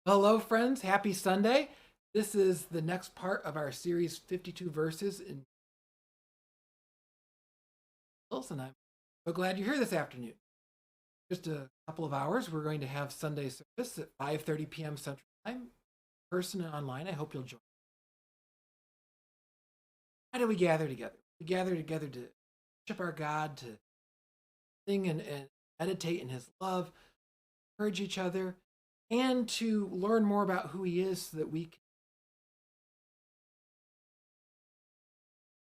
Hello, friends. Happy Sunday. This is the next part of our series, 52 Verses in Bills, and I'm so glad you're here this afternoon. Just a couple of hours, we're going to have Sunday service at 5:30 p.m. Central Time, in person and online. I hope you'll join. Why do we gather together? We gather together to worship our God, to sing and meditate in His love, encourage each other, and to learn more about who He is so that we can,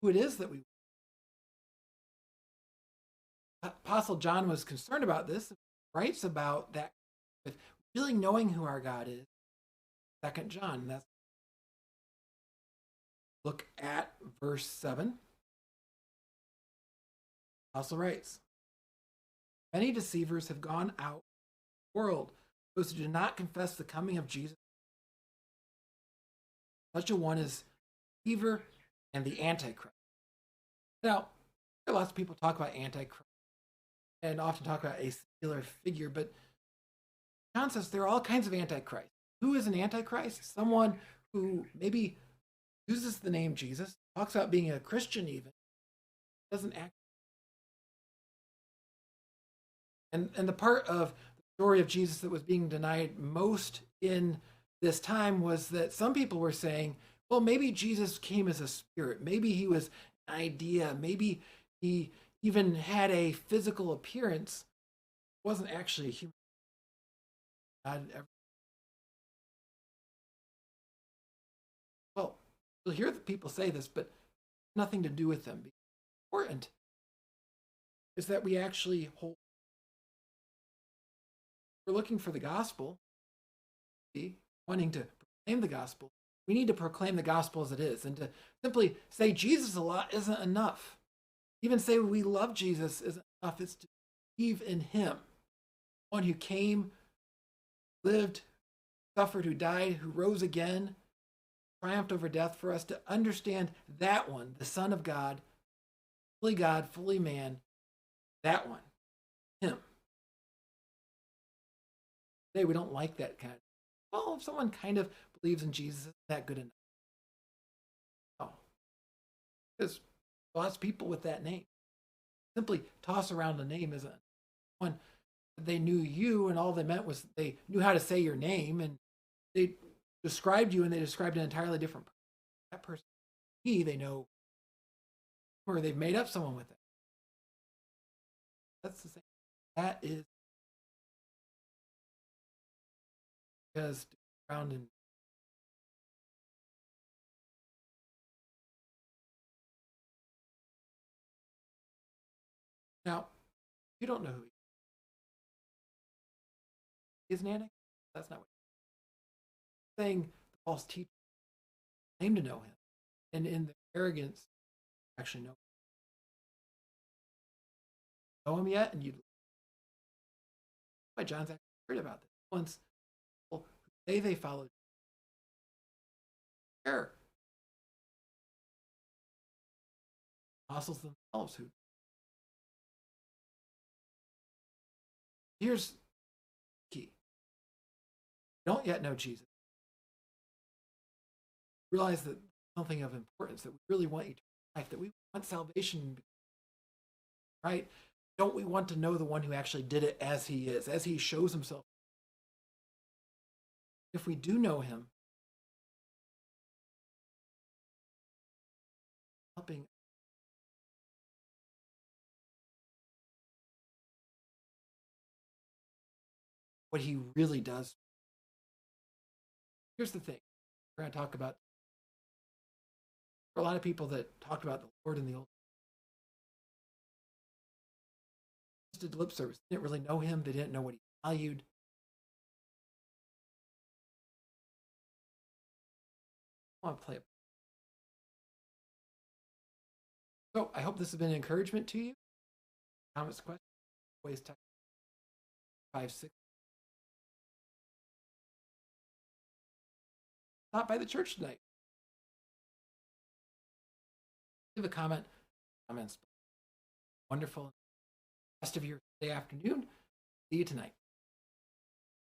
who it is that we. Apostle John was concerned about this, writes about that with really knowing who our God is. Second John. That's look at verse 7. Apostle writes, many deceivers have gone out in the world, those who do not confess the coming of Jesus. Such a one is deceiver and the antichrist. Now, lots of people talk about antichrist and often talk about a singular figure, but John says there are all kinds of antichrists. Who is an antichrist? Someone who maybe uses the name Jesus, talks about being a Christian even, doesn't act. And the part of the story of Jesus that was being denied most in this time was that some people were saying, well, maybe Jesus came as a spirit. Maybe he was an idea. Maybe he even had a physical appearance. It wasn't actually a human. God ever. Well, you'll hear the people say this, but nothing to do with them. Important is that we actually hold. We're looking for the gospel, wanting to proclaim the gospel. We need to proclaim the gospel as it is, and to simply say Jesus a lot isn't enough. Even say we love Jesus isn't enough. It's to believe in Him, one who came, lived, suffered, who died, who rose again, triumphed over death for us, to understand that one, the Son of God, fully man, that one, Him. Today we don't like that kind of, well, if someone kind of believes in Jesus, isn't that good enough? No. Because lots of people with that name simply toss around a name isn't one. They knew you, and all they meant was they knew how to say your name, and they described you, and they described an entirely different person. That person, they know, or they've made up someone with it. That's the same. That is because around in now, you don't know who he is, an antichrist. That's not what you're saying. The false teacher claim to know him, and in their arrogance, actually know him yet, and you. Why John's actually heard about this once. People who say they followed, sure, apostles themselves who. Here's the key: you don't yet know Jesus. Realize that something of importance, that we really want eternal life, that we want salvation, right? Don't we want to know the one who actually did it as he is, as he shows himself? If we do know him, helping what he really does. Here's the thing: we're going to talk about, for a lot of people that talked about the Lord in the Old, just did lip service, they didn't really know him, they didn't know what he valued. I want to play it. So I hope this has been an encouragement to you. Comments, questions, always text 56. Stop by the church tonight. Leave a comment. Comments. Wonderful rest of your day afternoon. See you tonight.